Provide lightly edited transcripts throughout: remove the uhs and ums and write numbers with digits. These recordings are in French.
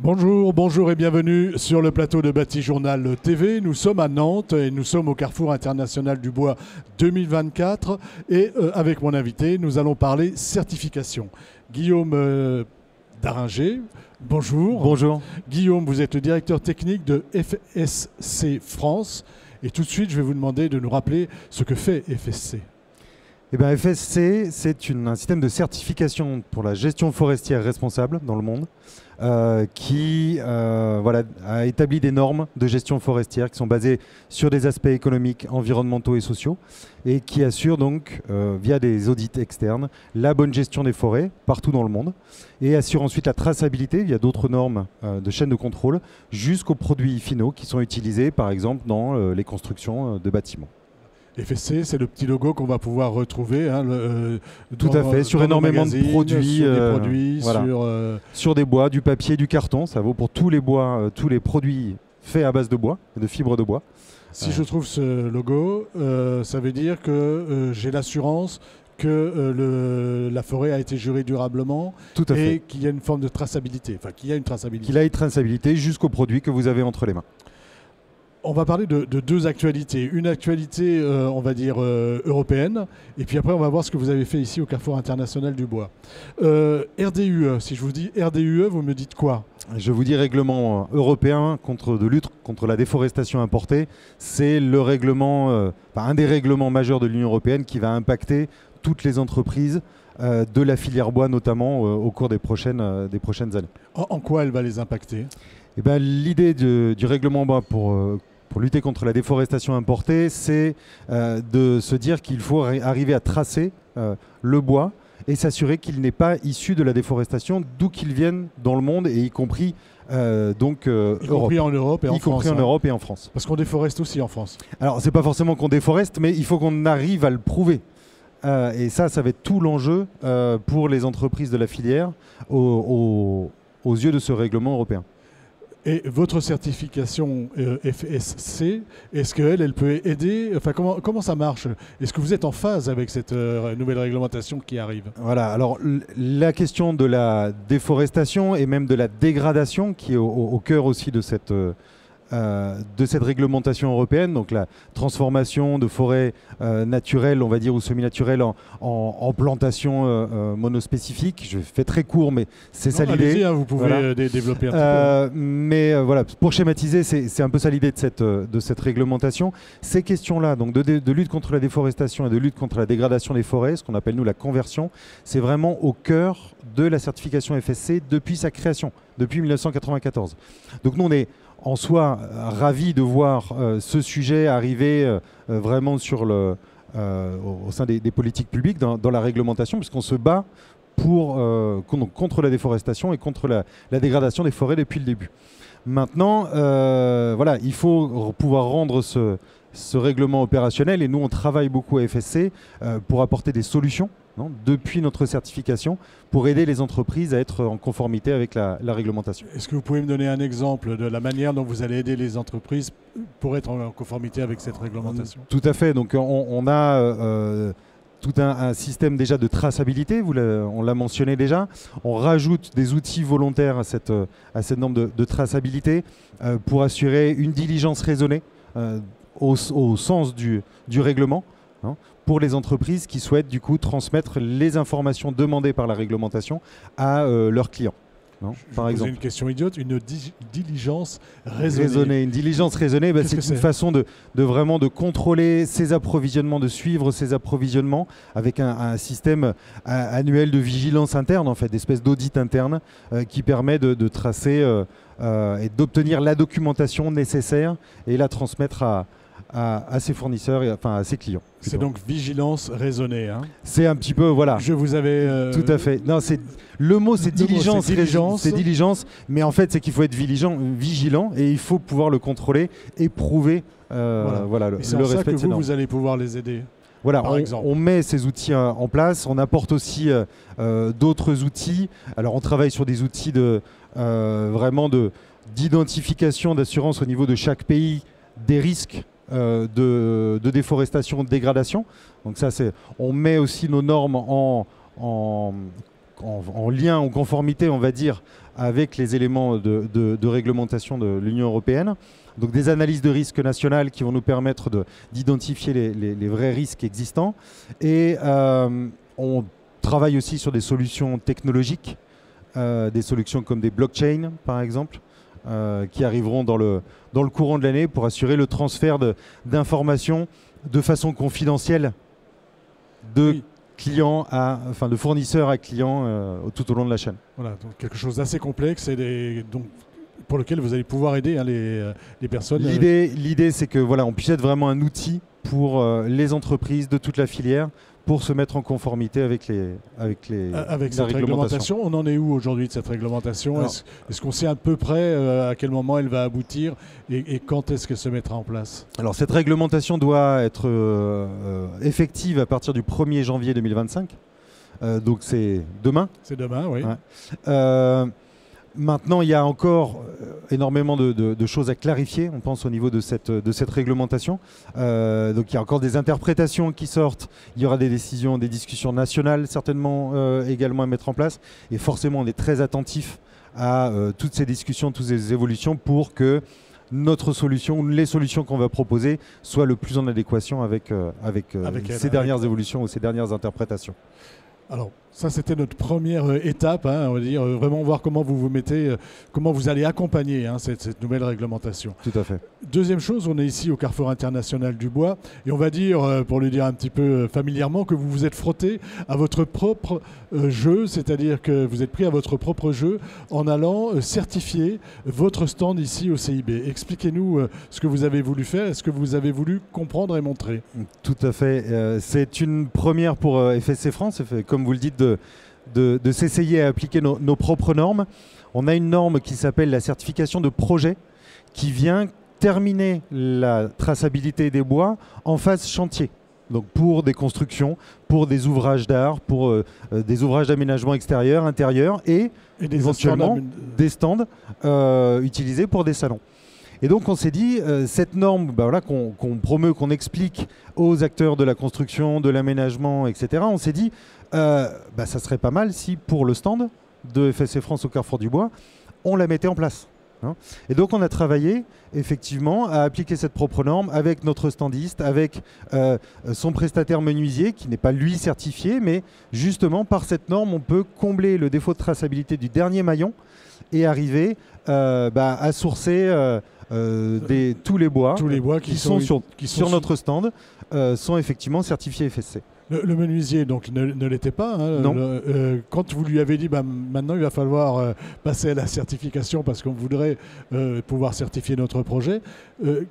Bonjour, bonjour et bienvenue sur le plateau de Bâti Journal TV. Nous sommes à Nantes et nous sommes au Carrefour international du bois 2024. Et avec mon invité, nous allons parler certification. Guillaume Daringer, bonjour. Bonjour. Guillaume, vous êtes le directeur technique de FSC France. Et tout de suite, je vais vous demander de nous rappeler ce que fait FSC. Eh bien, FSC, c'est un système de certification pour la gestion forestière responsable dans le monde qui a établi des normes de gestion forestière qui sont basées sur des aspects économiques, environnementaux et sociaux et qui assurent donc, via des audits externes, la bonne gestion des forêts partout dans le monde et assurent ensuite la traçabilité via d'autres normes de chaîne de contrôle jusqu'aux produits finaux qui sont utilisés par exemple dans les constructions de bâtiments. FSC, c'est le petit logo qu'on va pouvoir retrouver tout à fait, sur énormément de produits, sur des produits, voilà. Sur des bois, du papier, du carton. Ça vaut pour tous les bois, tous les produits faits à base de bois, de fibres de bois. Si je trouve ce logo, ça veut dire que j'ai l'assurance que la forêt a été jurée durablement et qu'il y a une forme de traçabilité. Enfin, qu'il y a une traçabilité. Qu'il a une traçabilité jusqu'aux produits que vous avez entre les mains. On va parler de deux actualités. Une actualité, on va dire, européenne. Et puis après, on va voir ce que vous avez fait ici au Carrefour international du bois. RDUE, si je vous dis RDUE, vous me dites quoi? Je vous dis règlement européen de lutte contre la déforestation importée. C'est le règlement, un des règlements majeurs de l'Union européenne qui va impacter toutes les entreprises de la filière bois, notamment au cours des prochaines années. En quoi elle va les impacter? Eh ben, l'idée du règlement bois pour lutter contre la déforestation importée, c'est de se dire qu'il faut arriver à tracer le bois et s'assurer qu'il n'est pas issu de la déforestation d'où qu'il vienne dans le monde, et y compris y compris en Europe et en France. Y compris en Europe et en France. Parce qu'on déforeste aussi en France. Alors, c'est pas forcément qu'on déforeste, mais il faut qu'on arrive à le prouver. Et ça va être tout l'enjeu pour les entreprises de la filière aux yeux de ce règlement européen. Et votre certification FSC, est-ce qu'elle peut aider? Enfin, comment ça marche? Est-ce que vous êtes en phase avec cette nouvelle réglementation qui arrive? Voilà, alors la question de la déforestation et même de la dégradation qui est au cœur aussi de cette réglementation européenne, donc la transformation de forêts naturelles, on va dire, ou semi-naturelles en plantations monospécifiques. Je fais très court, mais c'est ça l'idée. Vous pouvez développer un petit peu. Mais voilà, pour schématiser, c'est un peu ça l'idée de cette réglementation. Ces questions-là, donc de lutte contre la déforestation et de lutte contre la dégradation des forêts, ce qu'on appelle nous la conversion, c'est vraiment au cœur de la certification FSC depuis sa création, depuis 1994. Donc nous, on est en soi ravis de voir ce sujet arriver vraiment au sein des politiques publiques, dans la réglementation, puisqu'on se bat contre la déforestation et contre la dégradation des forêts depuis le début. Maintenant, il faut pouvoir rendre ce règlement opérationnel, et nous on travaille beaucoup à FSC pour apporter des solutions depuis notre certification pour aider les entreprises à être en conformité avec la réglementation. Est-ce que vous pouvez me donner un exemple de la manière dont vous allez aider les entreprises pour être en conformité avec cette réglementation? Tout à fait. Donc on a tout un système déjà de traçabilité, on l'a mentionné déjà. On rajoute des outils volontaires à cette norme de traçabilité pour assurer une diligence raisonnée au sens du règlement, pour les entreprises qui souhaitent du coup transmettre les informations demandées par la réglementation à leurs clients. Par exemple, une question idiote, une diligence raisonnée. Une diligence raisonnée, c'est une façon de vraiment de contrôler ses approvisionnements, de suivre ses approvisionnements avec un système annuel de vigilance interne, en fait, d'espèce d'audit interne qui permet de tracer et d'obtenir la documentation nécessaire et la transmettre à ses fournisseurs et à ses clients. C'est donc vigilance raisonnée. Hein. C'est un petit peu, voilà. Je vous avais... Tout à fait. Non, le mot, c'est diligence. C'est diligence, mais en fait, c'est qu'il faut être vigilant et il faut pouvoir le contrôler et prouver le respect de ces normes. Vous allez pouvoir les aider. Voilà, on met ces outils en place. On apporte aussi d'autres outils. Alors, on travaille sur des outils d'identification, d'assurance au niveau de chaque pays des risques de déforestation, de dégradation. Donc ça, on met aussi nos normes en en lien, en conformité, on va dire, avec les éléments de réglementation de l'Union européenne. Donc des analyses de risques nationales qui vont nous permettre d'identifier les vrais risques existants. Et on travaille aussi sur des solutions technologiques, des solutions comme des blockchains, par exemple, qui arriveront dans le courant de l'année pour assurer le transfert d'informations de façon confidentielle de clients de fournisseurs à clients tout au long de la chaîne. Voilà, donc quelque chose d'assez complexe et donc pour lequel vous allez pouvoir aider les personnes. L'idée, c'est que on puisse être vraiment un outil pour les entreprises de toute la filière pour se mettre en conformité avec cette réglementation. On en est où aujourd'hui de cette réglementation? Est-ce qu'on sait à peu près à quel moment elle va aboutir et quand est-ce qu'elle se mettra en place? Alors cette réglementation doit être effective à partir du 1er janvier 2025. Donc c'est demain. C'est demain, oui. Ouais. Maintenant, il y a encore énormément de choses à clarifier, on pense, au niveau de cette réglementation. Donc il y a encore des interprétations qui sortent, il y aura des discussions nationales certainement également à mettre en place. Et forcément, on est très attentif à toutes ces discussions, toutes ces évolutions pour que notre solution, les solutions qu'on va proposer, soient le plus en adéquation avec ces dernières évolutions ou ces dernières interprétations. Alors, ça, c'était notre première étape, on va dire, vraiment voir comment vous vous mettez, comment vous allez accompagner cette nouvelle réglementation. Tout à fait. Deuxième chose, on est ici au Carrefour International du Bois, et on va dire, pour le dire un petit peu familièrement, que vous vous êtes frotté à votre propre jeu, c'est-à-dire que vous êtes pris à votre propre jeu en allant certifier votre stand ici au CIB. Expliquez-nous ce que vous avez voulu faire, ce que vous avez voulu comprendre et montrer. Tout à fait. C'est une première pour FSC France, comme vous le dites, de s'essayer à appliquer nos propres normes. On a une norme qui s'appelle la certification de projet qui vient terminer la traçabilité des bois en phase chantier. Donc pour des constructions, pour des ouvrages d'art, pour des ouvrages d'aménagement extérieur, intérieur et éventuellement des stands utilisés pour des salons. Et donc on s'est dit, cette norme qu'on promeut, qu'on explique aux acteurs de la construction, de l'aménagement, etc., on s'est dit, ça serait pas mal si pour le stand de FSC France au Carrefour du Bois, on la mettait en place. Et donc on a travaillé effectivement à appliquer cette propre norme avec notre standiste, avec son prestataire menuisier qui n'est pas lui certifié, mais justement par cette norme on peut combler le défaut de traçabilité du dernier maillon et arriver à sourcer tous les bois qui sont sur notre stand sont effectivement certifiés FSC. Le menuisier donc ne l'était pas. Non. Quand vous lui avez dit maintenant il va falloir passer à la certification parce qu'on voudrait pouvoir certifier notre projet,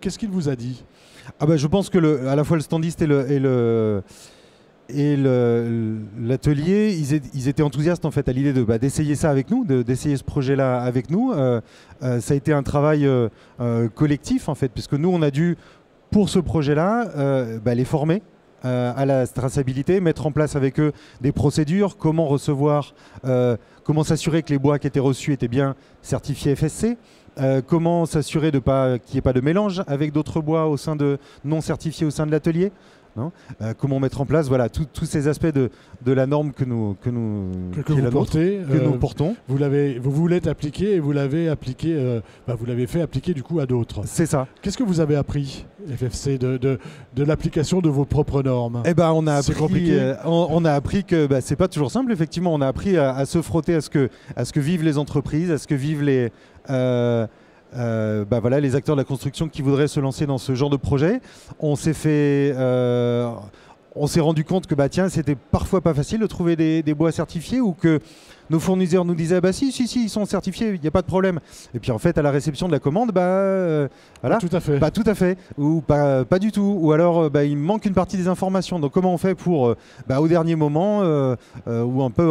qu'est-ce qu'il vous a dit? Je pense que à la fois le standiste et l'atelier, ils étaient enthousiastes en fait à l'idée d'essayer ça avec nous, d'essayer ce projet-là avec nous. Ça a été un travail collectif en fait, puisque nous on a dû pour ce projet-là les former à la traçabilité, mettre en place avec eux des procédures, comment recevoir, comment s'assurer que les bois qui étaient reçus étaient bien certifiés FSC, comment s'assurer qu'il n'y ait pas de mélange avec d'autres bois non certifiés au sein de l'atelier. Comment mettre en place tous ces aspects de la norme que nous portons. Vous voulez appliquer et vous l'avez appliqué, vous l'avez fait appliquer du coup à d'autres. C'est ça. Qu'est-ce que vous avez appris, FFC, de l'application de vos propres normes? On a appris que c'est pas toujours simple. Effectivement, on a appris à se frotter à ce que vivent les entreprises, à ce que vivent les acteurs de la construction qui voudraient se lancer dans ce genre de projet. On s'est rendu compte que c'était parfois pas facile de trouver des bois certifiés ou que nos fournisseurs nous disaient si ils sont certifiés, il n'y a pas de problème. Et puis en fait à la réception de la commande tout à fait. Pas tout à fait ou pas du tout, ou alors il manque une partie des informations. Donc comment on fait pour au dernier moment ou un peu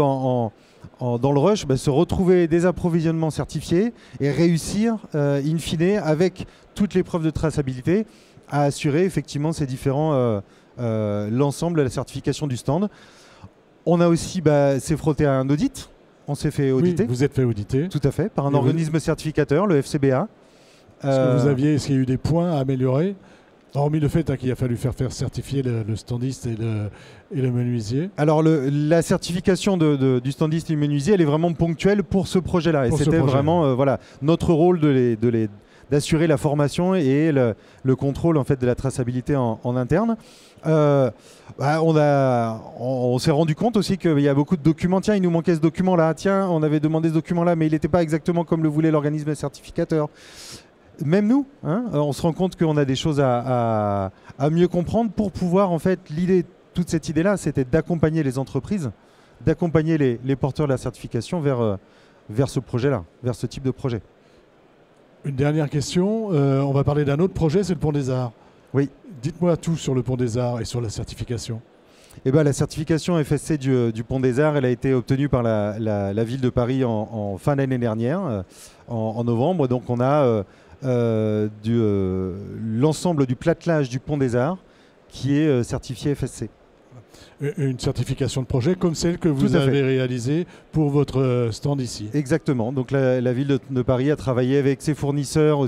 dans le rush, se retrouver des approvisionnements certifiés et réussir, in fine, avec toutes les preuves de traçabilité, à assurer effectivement ces différents, l'ensemble de la certification du stand. On a aussi s'est frotté à un audit, on s'est fait auditer. Oui, vous êtes fait auditer. Tout à fait, par un organisme certificateur, le FCBA. Est-ce qu'il y a eu des points à améliorer? Hormis le fait qu'il a fallu faire certifier le standiste et le menuisier. Alors la certification du standiste et du menuisier, elle est vraiment ponctuelle pour ce projet-là. Et c'était vraiment voilà, notre rôle d'assurer la formation et le contrôle en fait, de la traçabilité en interne. On s'est rendu compte aussi qu'il y a beaucoup de documents. Tiens, il nous manquait ce document-là. Tiens, on avait demandé ce document-là, mais il n'était pas exactement comme le voulait l'organisme certificateur. Même nous, hein, on se rend compte qu'on a des choses à mieux comprendre pour pouvoir, en fait, toute cette idée-là, c'était d'accompagner les entreprises, d'accompagner les porteurs de la certification vers ce projet-là, vers ce type de projet. Une dernière question, on va parler d'un autre projet, c'est le Pont des Arts. Oui. Dites-moi tout sur le Pont des Arts et sur la certification. Eh ben, la certification FSC du Pont des Arts, elle a été obtenue par la ville de Paris en fin d'année dernière, en novembre. Donc on a l'ensemble du platelage du Pont des Arts qui est certifié FSC. Une certification de projet comme celle que vous avez réalisée pour votre stand ici. Exactement. Donc la ville de Paris a travaillé avec ses fournisseurs,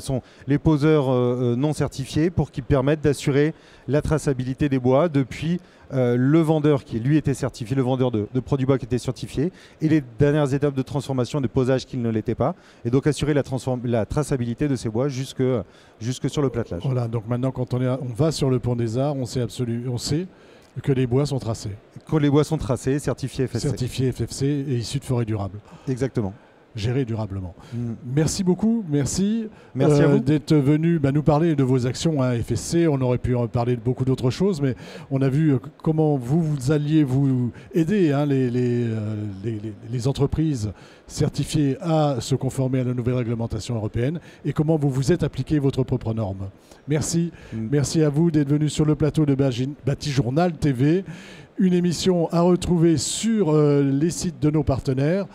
les poseurs non certifiés, pour qu'ils permettent d'assurer la traçabilité des bois depuis le vendeur qui lui était certifié, le vendeur de produits bois qui était certifié, et les dernières étapes de transformation et de posage qui ne l'étaient pas, et donc assurer la traçabilité de ces bois jusque sur le platelage. Voilà, donc maintenant quand on va sur le Pont des Arts, on sait que les bois sont tracés. Que les bois sont tracés, certifiés FSC. Certifiés FSC et issus de forêts durables. Exactement. Gérés durablement. Merci beaucoup, merci à vous d'être venu nous parler de vos actions à FSC. On aurait pu en parler de beaucoup d'autres choses, mais on a vu comment vous alliez vous aider les entreprises certifiées à se conformer à la nouvelle réglementation européenne et comment vous vous êtes appliqué votre propre norme. Merci. Merci à vous d'être venu sur le plateau de Batijournal TV. Une émission à retrouver sur les sites de nos partenaires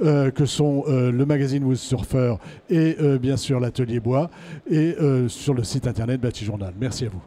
que sont le magazine Wood Surfer et bien sûr l'Atelier Bois et sur le site internet Batijournal. Merci à vous.